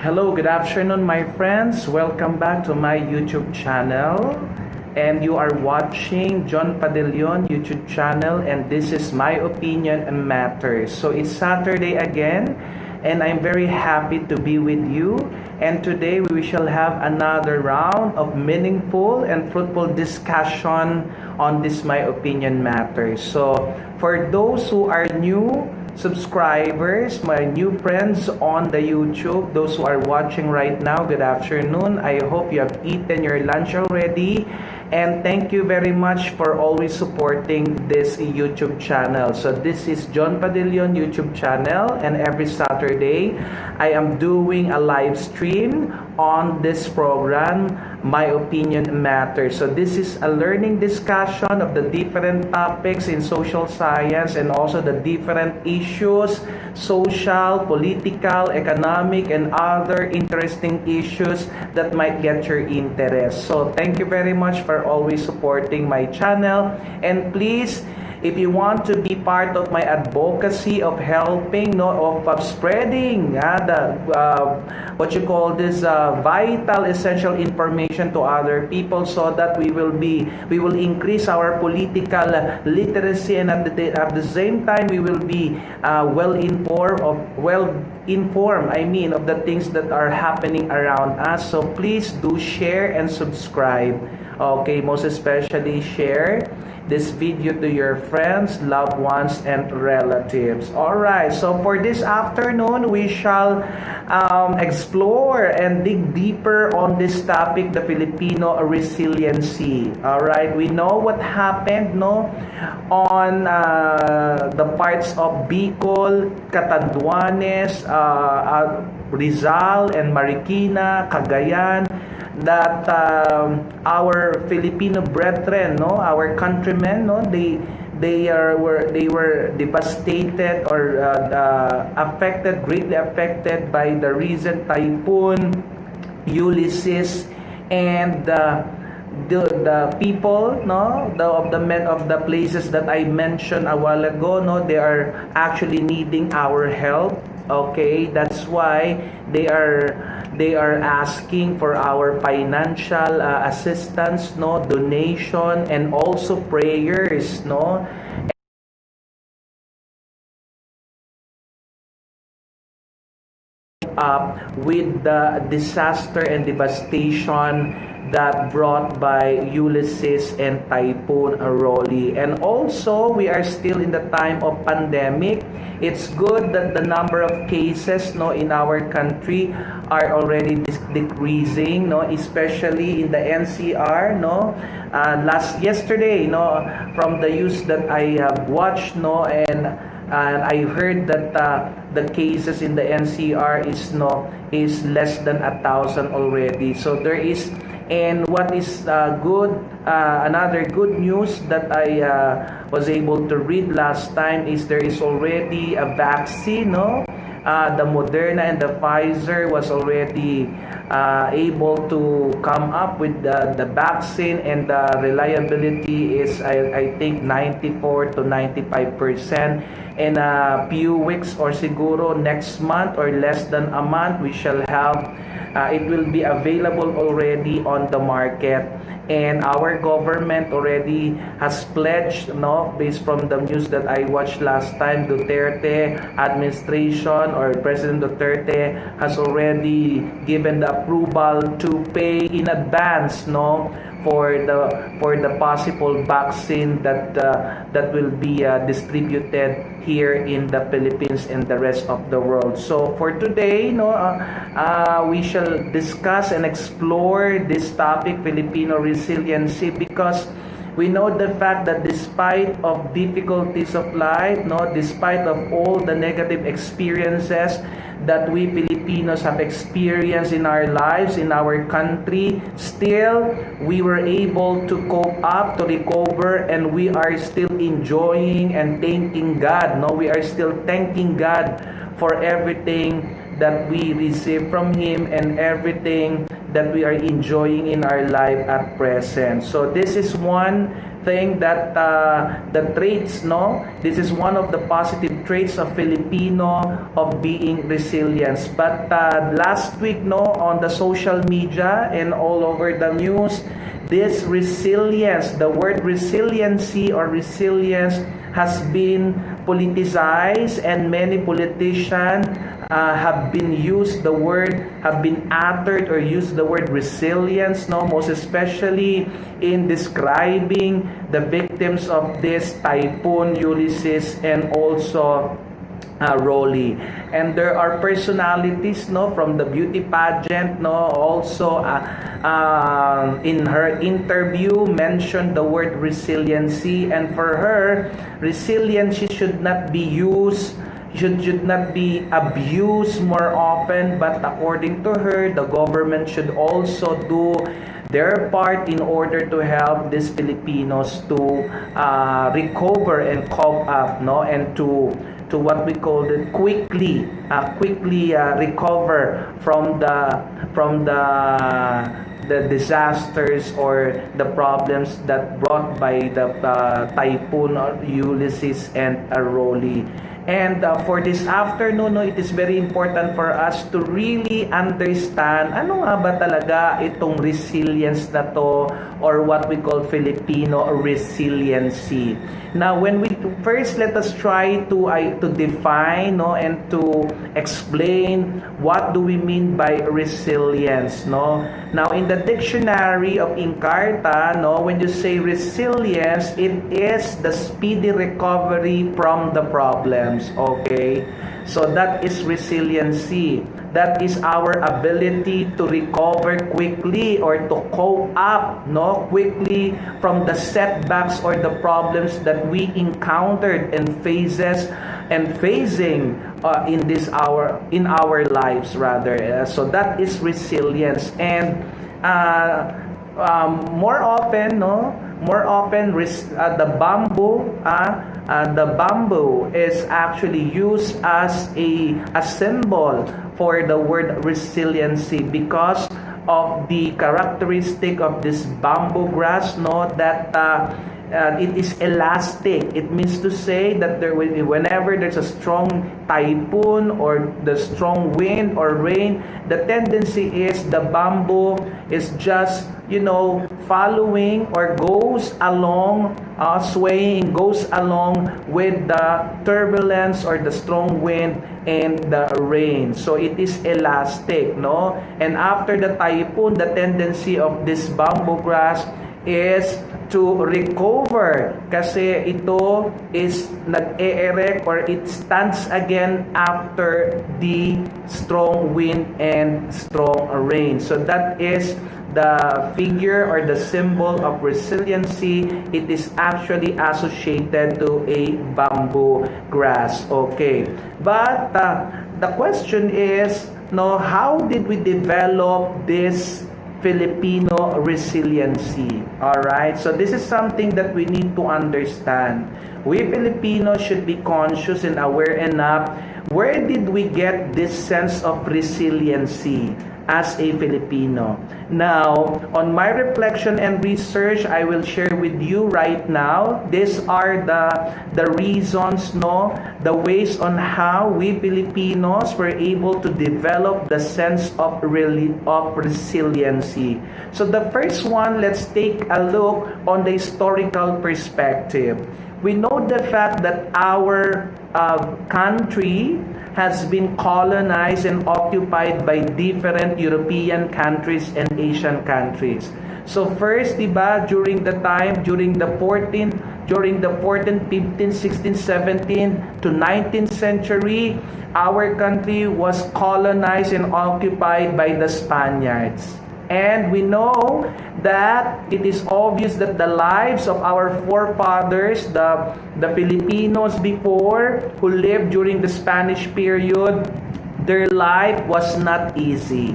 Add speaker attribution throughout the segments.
Speaker 1: Hello, good afternoon, my friends. Welcome back to my YouTube channel. And you are watching John Padillon YouTube channel, and this is my opinion and matters. So it's Saturday again, and I'm very happy to be with you. And today we shall have another round of meaningful and fruitful discussion on this my opinion matters. So for those who are new subscribers, my new friends on the YouTube, those who are watching right now, good afternoon. I hope you have eaten your lunch already, and thank you very much for always supporting this YouTube channel. So this is John Padillon YouTube channel, and every Saturday I am doing a live stream on this program, My Opinion Matters. So this is a learning discussion of the different topics in social science and also the different issues, social, political, economic, and other interesting issues that might get your interest. So thank you very much for always supporting my channel, and please, if you want to be part of my advocacy of helping, of spreading what you call this vital, essential information to other people, so that we will increase our political literacy, and at the same time we will be well informed of the things that are happening around us. So please do share and subscribe. Okay, most especially share this video to your friends, loved ones, and relatives. Alright, so for this afternoon, we shall explore and dig deeper on this topic, the Filipino Resiliency. Alright, we know what happened on the parts of Bicol, Catanduanes, Rizal, and Marikina, Cagayan, that our Filipino brethren, our countrymen, they were devastated or greatly affected by the recent typhoon Ulysses, and the people, of the places that I mentioned a while ago, they are actually needing our help. Okay, that's why they are asking for our financial assistance, donation, and also prayers, with the disaster and devastation that brought by Ulysses and Typhoon Rolly. And also, we are still in the time of pandemic. It's good that the number of cases in our country are already decreasing, especially in the NCR. Yesterday, from the news that I have watched, and I heard that the cases in the NCR is less than 1,000 already. So there is, and what is another good news that I was able to read last time is there is already a vaccine. The Moderna and the Pfizer was already able to come up with the vaccine, and the reliability is I think 94 to 95%. In a few weeks, or siguro next month or less than a month, we shall have it will be available already on the market. And our government already has pledged, based from the news that I watched last time, Duterte administration or President Duterte has already given the approval to pay in advance, for the possible vaccine that will be distributed here in the Philippines and the rest of the world. So for today, we shall discuss and explore this topic, Filipino resiliency, because we know the fact that despite of difficulties of life, despite of all the negative experiences that we Filipinos have experienced in our lives, in our country, still we were able to cope up, to recover, and we are still enjoying and thanking God. We are still thanking God for everything that we receive from Him and everything that we are enjoying in our life at present. So this is one thing that the traits, no, this is one of the positive traits of Filipino of being resilient. But last week, no, on the social media and all over the news, this resilience, the word resiliency or resilience has been politicized, and many politicians have been uttered or used the word resilience, no, most especially in describing the victims of this typhoon Ulysses and also Rolly. And there are personalities, no, from the beauty pageant, no, also in her interview mentioned the word resiliency, and for her, resiliency should not be used, should not be abused more often, but according to her, the government should also do their part in order to help these Filipinos to recover and cope up, no, and to what we call it quickly recover from the disasters or the problems that brought by the typhoon Ulysses and Rolly. And for this afternoon, no, it is very important for us to really understand ano nga ba talaga itong resilience na to, or what we call Filipino resiliency. Now, when we first, let us try to define, no, and to explain what do we mean by resilience, no. Now, in the dictionary of Encarta, no, when you say resilience, it is the speedy recovery from the problems. Okay, so that is resiliency. That is our ability to recover quickly or to cope up, no, quickly from the setbacks or the problems that we encountered and facing in our lives rather. So that is resilience. And more often, no, the bamboo is actually used as a symbol for the word resiliency because of the characteristic of this bamboo grass, no, that it is elastic. It means to say that whenever there's a strong typhoon or the strong wind or rain, the tendency is the bamboo is just, following or goes along, swaying, goes along with the turbulence or the strong wind and the rain. So it is elastic, no? And after the typhoon, the tendency of this bamboo grass is to recover kasi ito is nag-e-erect or it stands again after the strong wind and strong rain. So that is the figure or the symbol of resiliency. It is actually associated to a bamboo grass. Okay, but the question is, no, how did we develop this Filipino resiliency? All right, so this is something that we need to understand. We Filipinos should be conscious and aware enough. Where did we get this sense of resiliency as a Filipino? Now, on my reflection and research, I will share with you right now. These are the reasons, no, the ways on how we Filipinos were able to develop the sense of resiliency. So the first one, let's take a look on the historical perspective. We know the fact that our country has been colonized and occupied by different European countries and Asian countries. So first, diba, during the 14th, 15th, 16th, 17th to 19th century, our country was colonized and occupied by the Spaniards. And we know that it is obvious that the lives of our forefathers, the Filipinos before, who lived during the Spanish period, their life was not easy.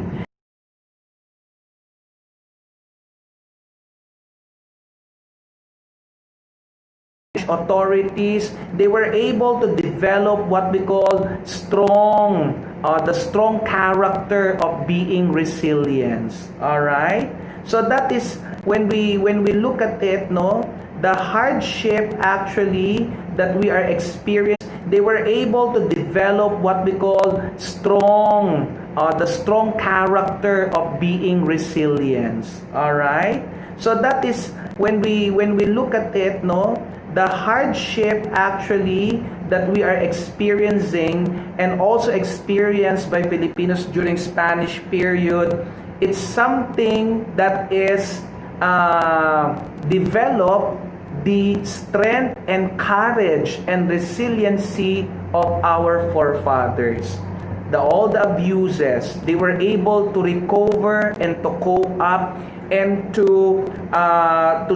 Speaker 1: Authorities, they were able to develop what we call strong the strong character of being resilient. All right? So that is when we look at it, no, the hardship actually that we are experiencing, they were able to develop what we call the strong character of being resilient. All right? So that is when we look at it, no, the hardship actually that we are experiencing and also experienced by Filipinos during Spanish period, it's something that is developed the strength and courage and resiliency of our forefathers. All the abuses, they were able to recover and to cope up and to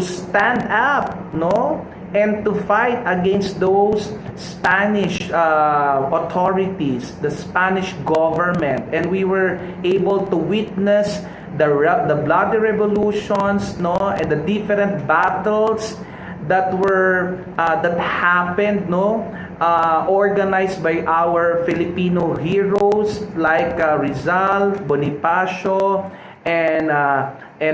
Speaker 1: stand up, no, and to fight against those Spanish authorities, the Spanish government, and we were able to witness the bloody revolutions, no, and the different battles that happened, no, organized by our Filipino heroes like Rizal, Bonifacio, and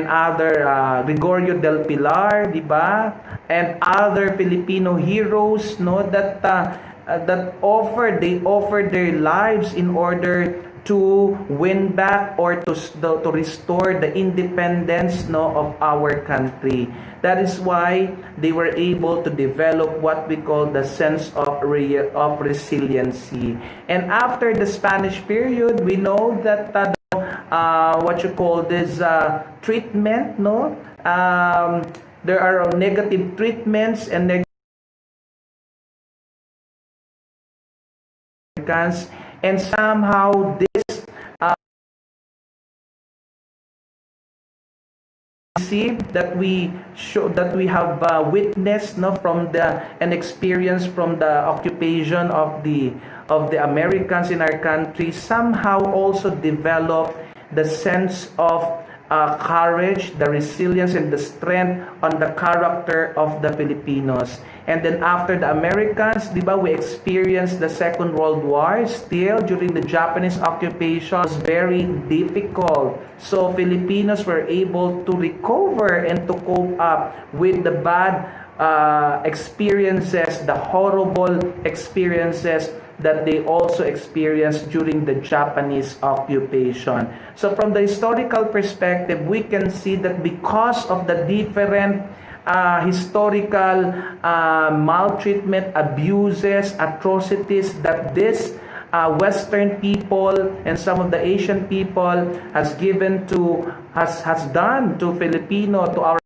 Speaker 1: other Gregorio del Pilar, di ba? And other Filipino heroes, no, that offered their lives in order to win back or to restore the independence, no, of our country. That is why they were able to develop what we call the sense of resiliency. And after the Spanish period, we know that what you call this treatment, no, there are negative treatments and negative, and somehow this that we have witnessed, no, from and experienced from the occupation of the Americans in our country, somehow also develop the sense of courage, the resilience, and the strength on the character of the Filipinos. And then after the Americans, di ba, we experienced the Second World War. Still, during the Japanese occupation, it was very difficult. So Filipinos were able to recover and to cope up with the bad experiences, the horrible experiences that they also experienced during the Japanese occupation. So from the historical perspective, we can see that because of the different historical maltreatment, abuses, atrocities that this Western people and some of the Asian people has done to Filipino, to our,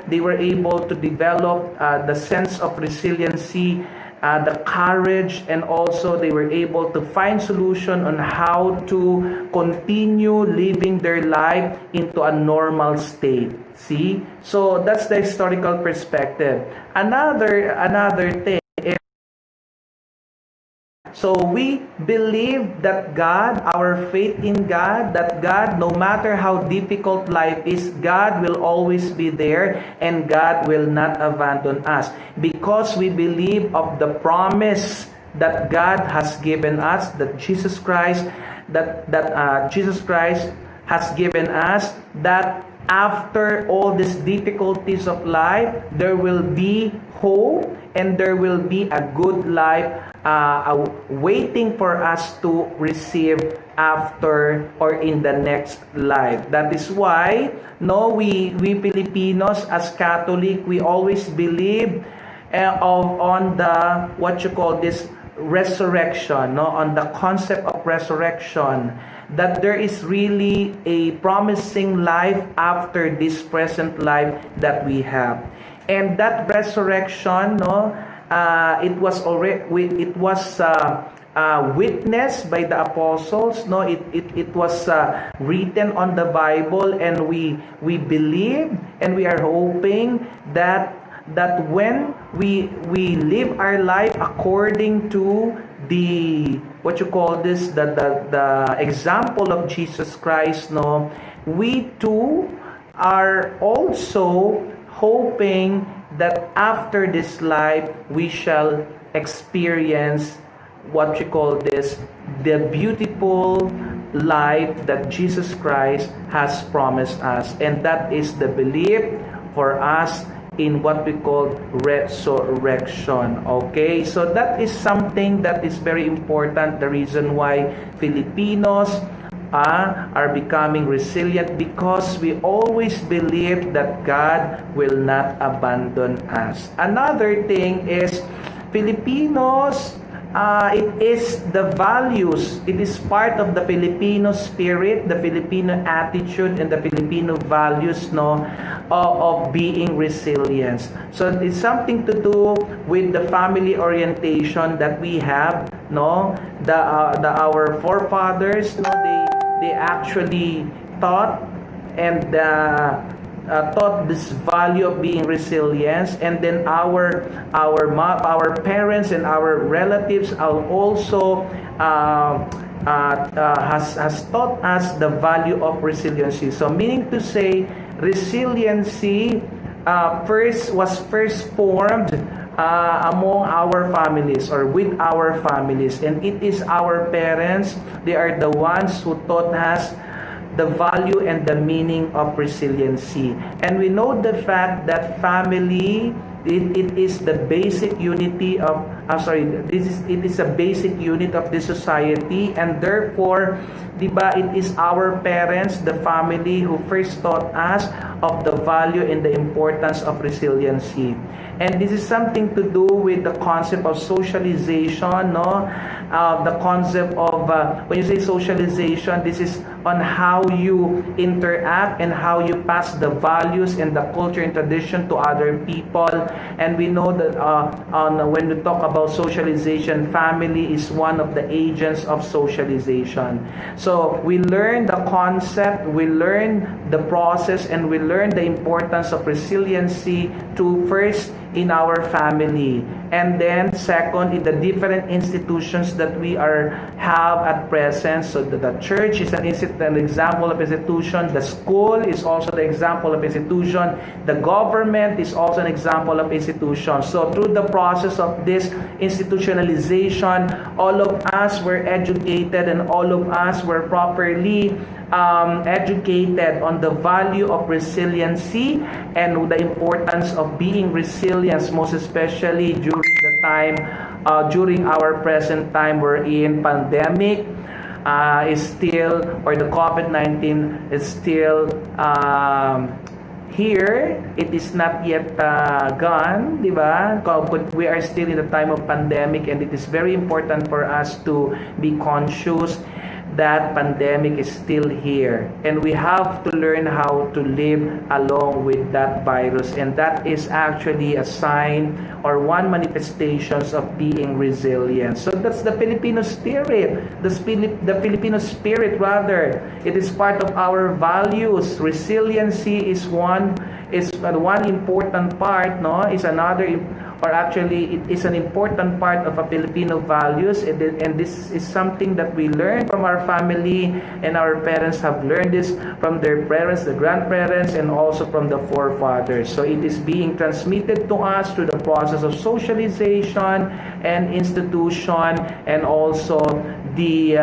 Speaker 1: they were able to develop the sense of resiliency, the courage, and also they were able to find solution on how to continue living their life into a normal state. See? So that's the historical perspective. Another thing is, so we believe that God, our faith in God, that God, no matter how difficult life is, God will always be there and God will not abandon us, because we believe of the promise that God has given us, that Jesus Christ has given us, that after all these difficulties of life, there will be hope and there will be a good life waiting for us to receive after or in the next life. That is why, no, we Filipinos as Catholic, we always believe on the what you call this resurrection, no, on the concept of resurrection, that there is really a promising life after this present life that we have. And that resurrection, no, it was witnessed by the apostles, no, it was written on the Bible, and we believe and we are hoping that when we live our life according to the what you call this the example of Jesus Christ, no, we too are also hoping that after this life, we shall experience what we call this, the beautiful life that Jesus Christ has promised us. And that is the belief for us in what we call resurrection. Okay, so that is something that is very important. The reason why Filipinos are becoming resilient, because we always believe that God will not abandon us. Another thing is Filipinos, it is the values, it is part of the Filipino spirit, the Filipino attitude, and the Filipino values, no, of being resilient. So it's something to do with the family orientation that we have, no, our forefathers, no, they actually taught and taught this value of being resilient, and then our parents and our relatives are also has taught us the value of resiliency. So meaning to say, resiliency was first formed among our families or with our families, and it is our parents, they are the ones who taught us the value and the meaning of resiliency. And we know the fact that family, it is the basic unity of it is a basic unit of the society, and therefore, diba, it is our parents, the family, who first taught us of the value and the importance of resiliency. And this is something to do with the concept of socialization, no? The concept of, when you say socialization, this is on how you interact and how you pass the values and the culture and tradition to other people. And we know that when we talk about socialization, family is one of the agents of socialization. So we learn the concept, we learn the process, and we learn the importance of resiliency to first in our family, and then second in the different institutions that we have at present. So the church is an example of institution, the school is also the example of institution, the government is also an example of institution. So through the process of this institutionalization, all of us were educated and all of us were properly educated on the value of resiliency and the importance of being resilient, most especially during the time, during our present time we're in pandemic is still, or the COVID-19 is still here. It is not yet gone, di ba? We are still in the time of pandemic, and it is very important for us to be conscious that pandemic is still here, and we have to learn how to live along with that virus, and that is actually a sign or one manifestations of being resilient. So that's the Filipino spirit, the Filipino spirit rather. It is part of our values. Resiliency is one important part, no, is another, or actually it is an important part of a Filipino values, and this is something that we learn from our family, and our parents have learned this from their parents, the grandparents, and also from the forefathers. So it is being transmitted to us through the process of socialization and institution, and also the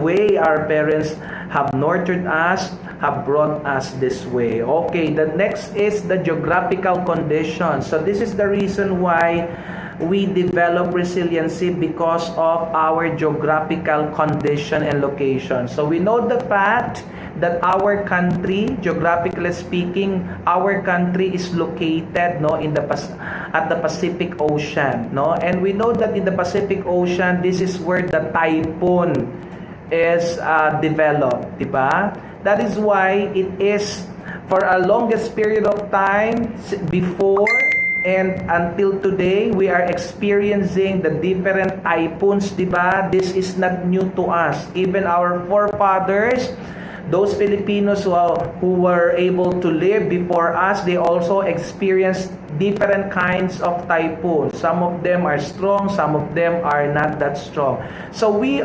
Speaker 1: way our parents have nurtured us, have brought us this way. Okay, the next is the geographical conditions. So this is the reason why we develop resiliency, because of our geographical condition and location. So we know the fact that our country, geographically speaking, our country is located, no, in at the Pacific Ocean, no, and we know that in the Pacific Ocean, this is where the typhoon is developed, diba? That is why it is for a longest period of time before and until today, we are experiencing the different typhoons, diba? This is not new to us. Even our forefathers, those Filipinos who were able to live before us, they also experienced different kinds of typhoons. Some of them are strong, some of them are not that strong. So we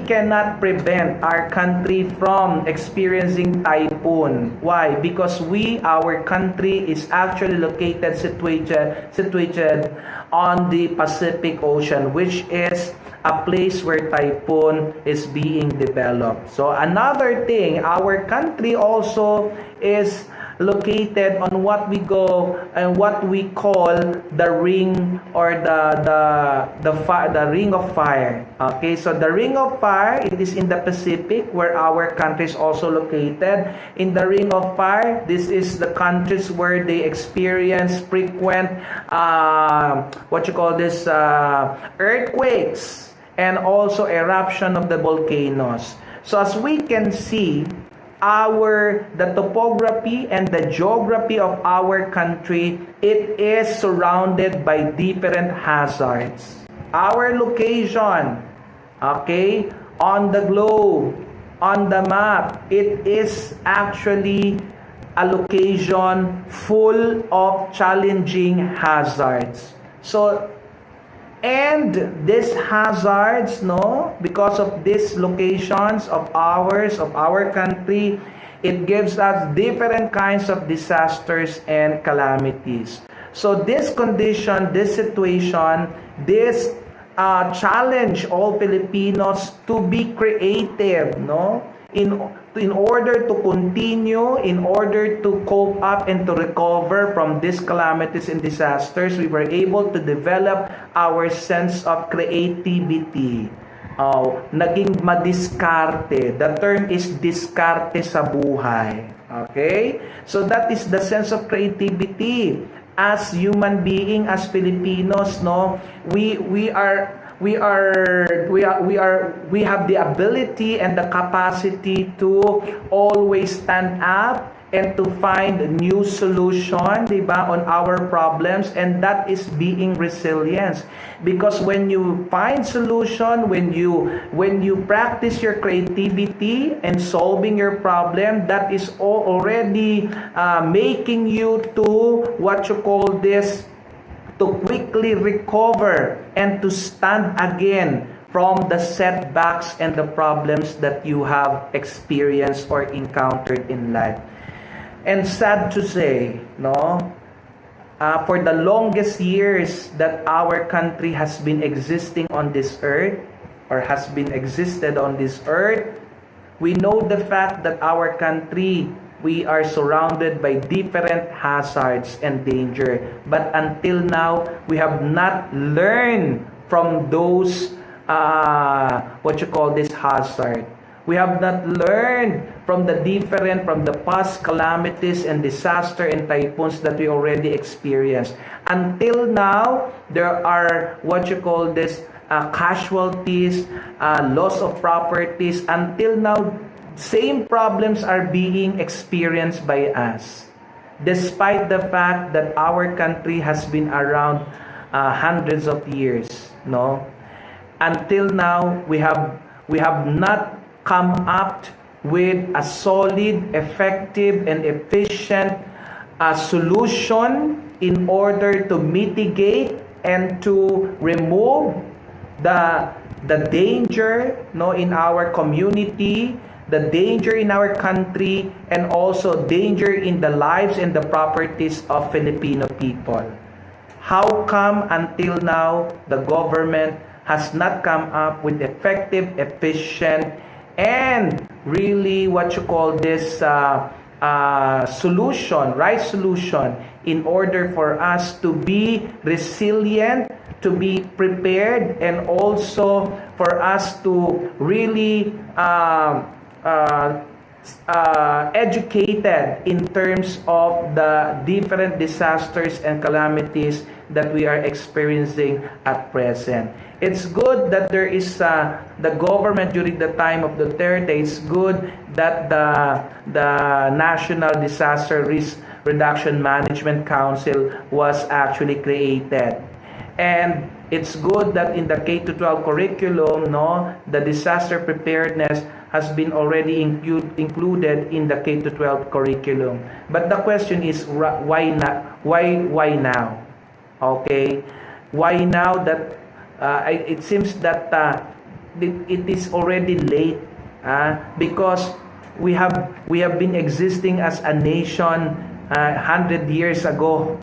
Speaker 1: cannot prevent our country from experiencing typhoon. Why? Because our country is actually situated on the Pacific Ocean, which is a place where typhoon is being developed. So another thing, our country also is located on what we call the ring, or the ring of fire. Okay, so the ring of fire, it is in the Pacific, where our country is also located. In the ring of fire, this is the countries where they experience frequent earthquakes, and also eruption of the volcanoes. So as we can see, the topography and the geography of our country, it is surrounded by different hazards. Our location, okay, on the globe, on the map, it is actually a location full of challenging hazards. And these hazards, because of these locations of our country, it gives us different kinds of disasters and calamities. So this condition, this situation, this challenge all Filipinos to be creative, in order to continue, in order to cope up and to recover from these calamities and disasters. We were able to develop our sense of creativity. Naging madiskarte. The term is diskarte sa buhay. Okay? So that is the sense of creativity. As human being, as Filipinos, we have the ability and the capacity to always stand up and to find new solution, diba, on our problems, and that is being resilience. Because when you find solution, when you practice your creativity and solving your problem, that is already making you to to quickly recover and to stand again from the setbacks and the problems that you have experienced or encountered in life. And sad to say, for the longest years that our country has been existing on this earth, or has been existed on this earth, we know the fact that our country, we are surrounded by different hazards and danger. But until now, we have not learned from those, hazard. We have not learned from the past calamities and disaster and typhoons that we already experienced. Until now, there are casualties, loss of properties. Until now, same problems are being experienced by us, despite the fact that our country has been around hundreds of years. Until now, we have not come up with a solid, effective, and efficient solution in order to mitigate and to remove the danger in our community, the danger in our country, and also danger in the lives and the properties of Filipino people. How come until now the government has not come up with effective, efficient, and really right solution in order for us to be resilient, to be prepared, and also for us to really educated in terms of the different disasters and calamities that we are experiencing at present. It's good that there is the government during the time of Duterte. It's good that the National Disaster Risk Reduction Management Council was actually created. And It's good that in the K-12 curriculum, no, the disaster preparedness has been already included in the K-12 curriculum. But the question is, why not? Why now? Okay, why now that it seems that it is already late? Because we have been existing as a nation 100 years ago.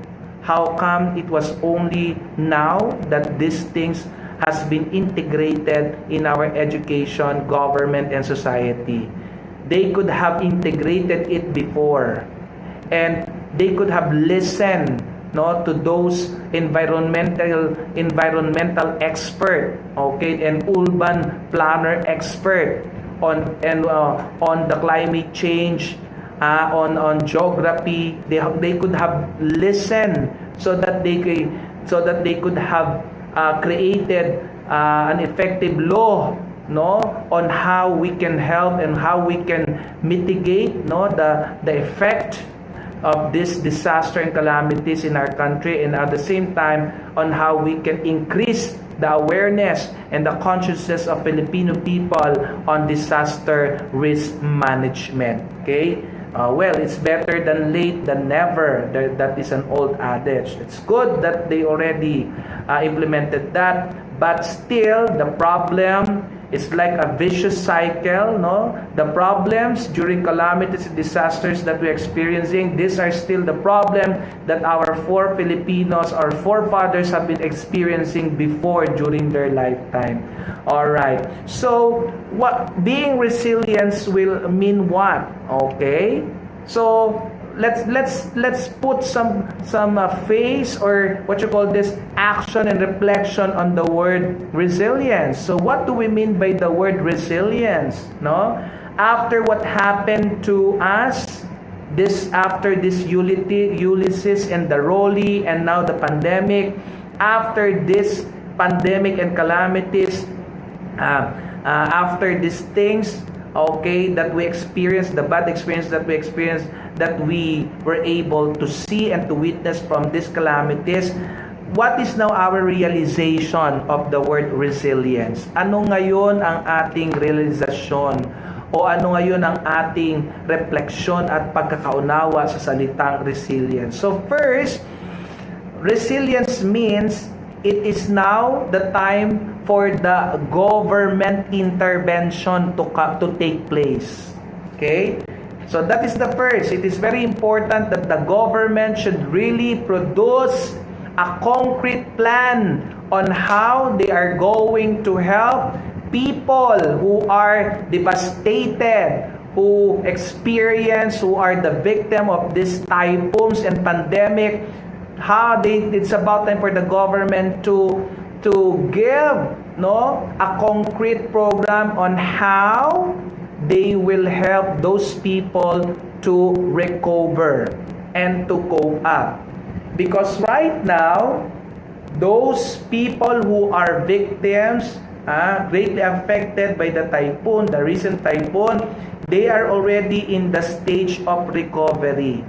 Speaker 1: How come it was only now that these things has been integrated in our education, government, and society? They could have integrated it before, and they could have listened, no, to those environmental expert, okay, and urban planner expert on the climate change, on geography. They could have listened so that they could have created an effective law, no, on how we can help and how we can mitigate, no, the effect of this disaster and calamities in our country, and at the same time on how we can increase the awareness and the consciousness of Filipino people on disaster risk management. Okay? Well, it's better than late than never. That is an old adage. It's good that they already implemented that, but still the problem is like a vicious cycle, no? The problems during calamities and disasters that we're experiencing, these are still the problem that our forefathers have been experiencing before during their lifetime. All right. So, what being resilient will mean what? Okay? So, let's put some face, or what you call this, action and reflection on the word resilience. So what do we mean by the word resilience? No, after what happened to us, after this Ulysses and the Rolly, and now the pandemic, after this pandemic and calamities, after these things, okay, that we experienced, the bad experience that we experienced, that we were able to see and to witness from these calamities, what is now our realization of the word resilience? Ano ngayon ang ating realizasyon? O ano ngayon ang ating refleksyon at pagkakaunawa sa salitang resilience? So first, resilience means it is now the time for the government intervention to take place. Okay? So that is the first. It is very important that the government should really produce a concrete plan on how they are going to help people who are devastated, who are the victim of these typhoons and pandemic. It's about time for the government to give, no, a concrete program on how they will help those people to recover and to cope up. Because right now, those people who are victims, greatly affected by the recent typhoon, they are already in the stage of recovery.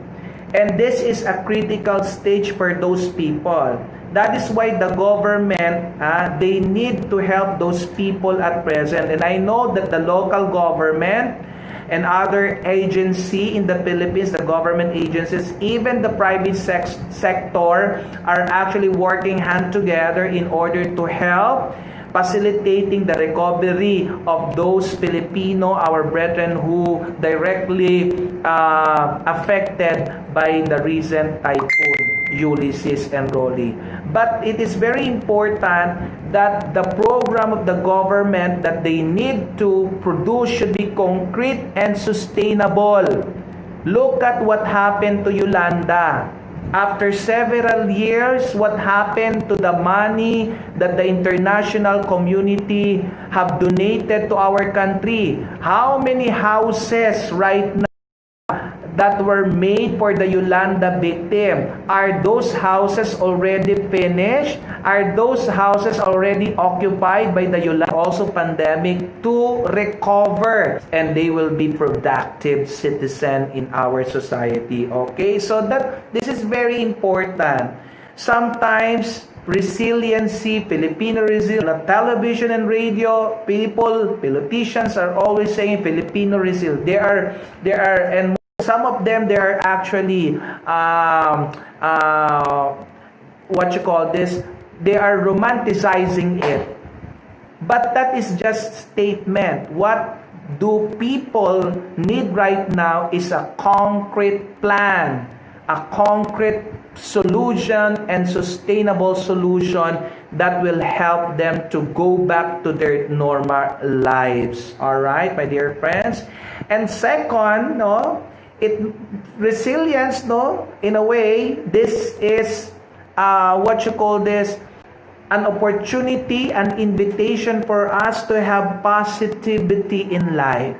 Speaker 1: And this is a critical stage for those people. That is why the government, they need to help those people at present. And I know that the local government and other agency in the Philippines, the government agencies, even the private sector are actually working hand together in order to help facilitating the recovery of those Filipino, our brethren who directly affected by the recent typhoon, Ulysses and Rolly. But it is very important that the program of the government that they need to produce should be concrete and sustainable. Look at what happened to Yolanda. After several years, what happened to the money that the international community have donated to our country? How many houses right now that were made for the Yolanda victim? Are those houses already finished? Are those houses already occupied by the Yolanda also pandemic to recover? And they will be productive citizen in our society. Okay, so this is very important. Sometimes Resiliency, Filipino Resiliency, on television and radio, politicians are always saying Filipino Resiliency. And some of them, they are actually, what you call this, they are romanticizing it. But that is just statement. What do people need right now is a concrete plan, a concrete solution and sustainable solution that will help them to go back to their normal lives. All right, my dear friends. And second, no, resilience, no, in a way, this is what you call this, an opportunity, an invitation for us to have positivity in life.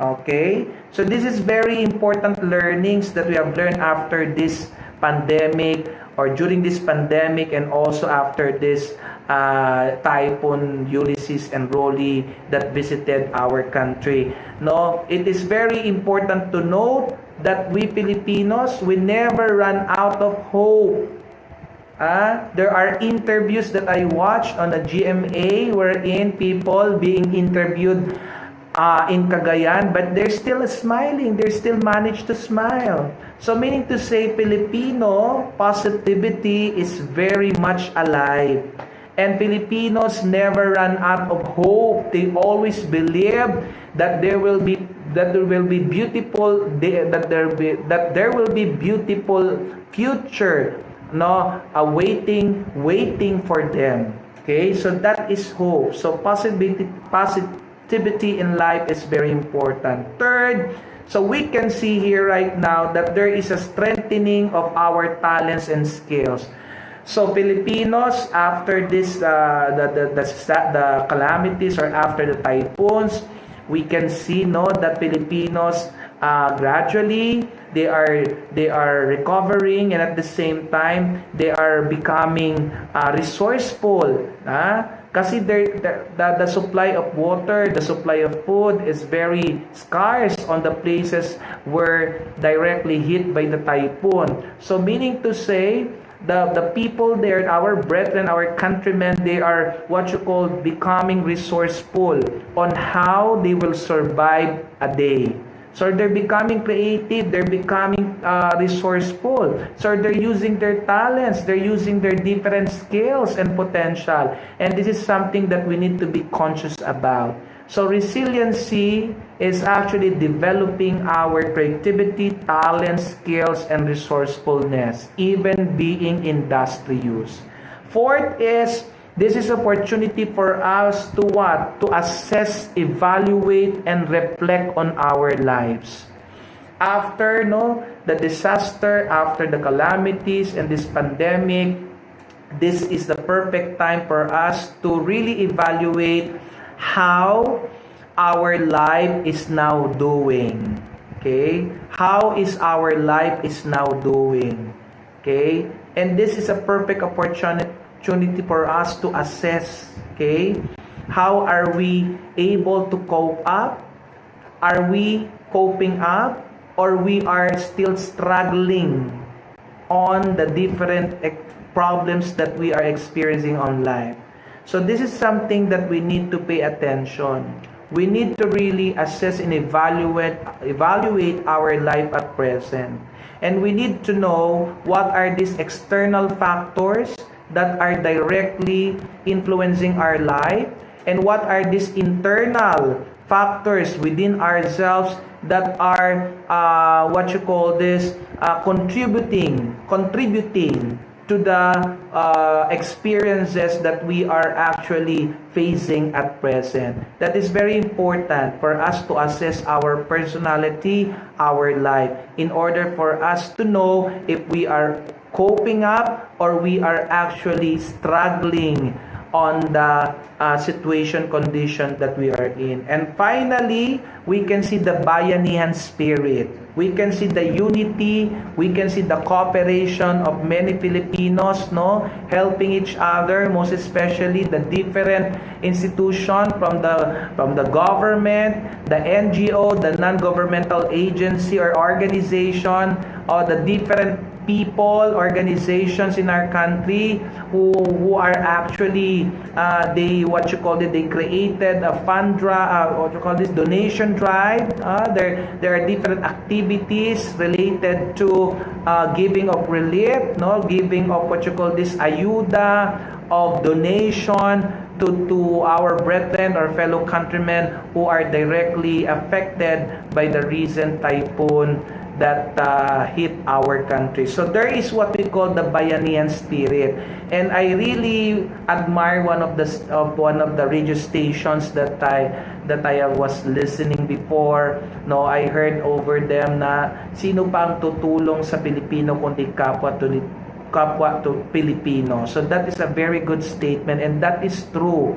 Speaker 1: Okay? So this is very important learnings that we have learned after this pandemic, or during this pandemic, and also after this Typhoon Ulysses and Rolly that visited our country. No, it is very important to note that we Filipinos, we never run out of hope. There are interviews that I watched on the GMA wherein people being interviewed in Cagayan, but they're still smiling. They still manage to smile. So meaning to say, Filipino positivity is very much alive. And Filipinos never run out of hope. They always believe that there will be beautiful future, no, waiting for them. Okay, so that is hope. So positivity in life is very important. Third, so we can see here right now that there is a strengthening of our talents and skills. So Filipinos, after this the calamities, or after the typhoons, we can see, no, that Filipinos gradually they are recovering, and at the same time they are becoming resourceful. Kasi the supply of water, the supply of food is very scarce on the places where directly hit by the typhoon. So meaning to say, the people there, our brethren, our countrymen, they are what you call becoming resourceful on how they will survive a day. So they're becoming creative, they're becoming resourceful. So they're using their talents, they're using their different skills and potential. And this is something that we need to be conscious about. So resiliency is actually developing our creativity, talent, skills, and resourcefulness, even being industrious. Fourth is, this is opportunity for us to what? To assess, evaluate, and reflect on our lives. After the disaster, after the calamities and this pandemic, this is the perfect time for us to really evaluate how our life is now doing. Okay? How is our life is now doing? Okay? And this is a perfect opportunity for us to assess, okay? How are we able to cope up? Are we coping up, or we are still struggling on the different problems that we are experiencing on life? So this is something that we need to pay attention. We need to really assess and evaluate our life at present. And we need to know what are these external factors that are directly influencing our life, and what are these internal factors within ourselves that are contributing to the experiences that we are actually facing at present. That is very important for us to assess our personality, our life, in order for us to know if we are coping up or we are actually struggling on the condition that we are in. And finally, we can see the bayanihan spirit. We can see the unity, we can see the cooperation of many Filipinos, helping each other, most especially the different institutions from the government, the NGO, the non-governmental agency or organization, or the different people, organizations in our country who are actually they created a donation drive. There are different activities related to giving of relief, giving of ayuda, of donation to our brethren or fellow countrymen who are directly affected by the recent typhoon that hit our country. So there is what we call the Bayanihan spirit, and I really admire one of the radio stations that I was listening before. No, I heard over them na sino pa ang tutulong sa Pilipino kundi kapwa to Pilipino. So that is a very good statement, and that is true.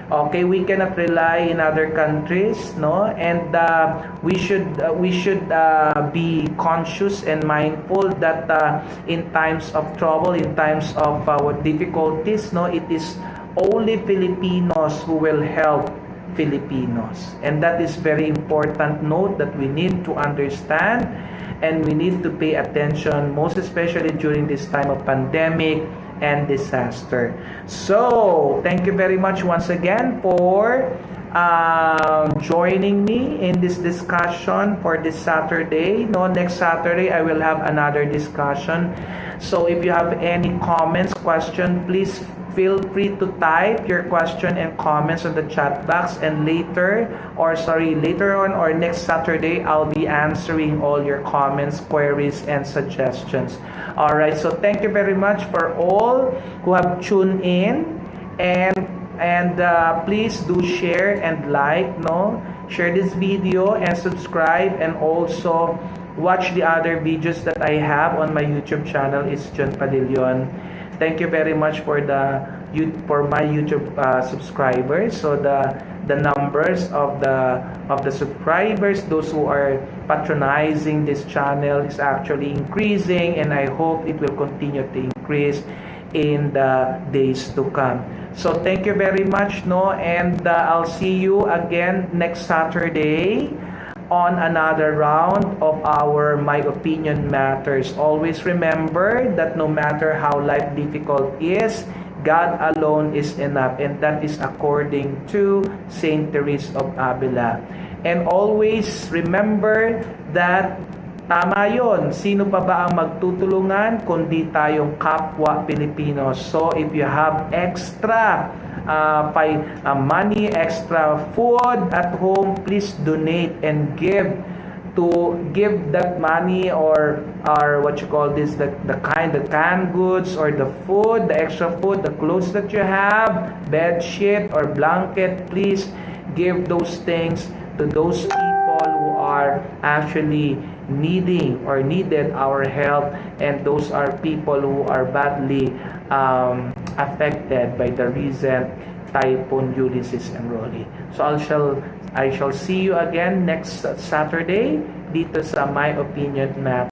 Speaker 1: Okay, we cannot rely in other countries, and we should be conscious and mindful that in times of trouble, in times of difficulties, it is only Filipinos who will help Filipinos, and that is very important note that we need to understand, and we need to pay attention, most especially during this time of pandemic and disaster. So, thank you very much once again for joining me in this discussion for this Saturday. Next Saturday, I will have another discussion. So, if you have any comments, question, please feel free to type your question and comments on the chat box, and later on or next Saturday, I'll be answering all your comments, queries, and suggestions. Alright, so thank you very much for all who have tuned in, and please do share and share this video and subscribe, and also watch the other videos that I have on my YouTube channel. It's John Padillon. Thank you very much for my YouTube subscribers. So the numbers of the subscribers, those who are patronizing this channel, is actually increasing, and I hope it will continue to increase in the days to come. So thank you very much, and I'll see you again next Saturday on another round of our My Opinion Matters. Always remember that no matter how life difficult is, God alone is enough, and that is according to Saint Teresa of Avila. And always remember that tama yon. Sino pa ba ang magtutulungan kundi tayong kapwa Pilipino? So if you have extra money, extra food at home, please donate and give that money, or the canned goods, or the food, the extra food, the clothes that you have, bed sheet or blanket. Please give those things to those people who are actually needed our help, and those are people who are badly affected by the recent typhoon Ulysses and Rolly. So I shall see you again next Saturday dito sa My Opinion Matters.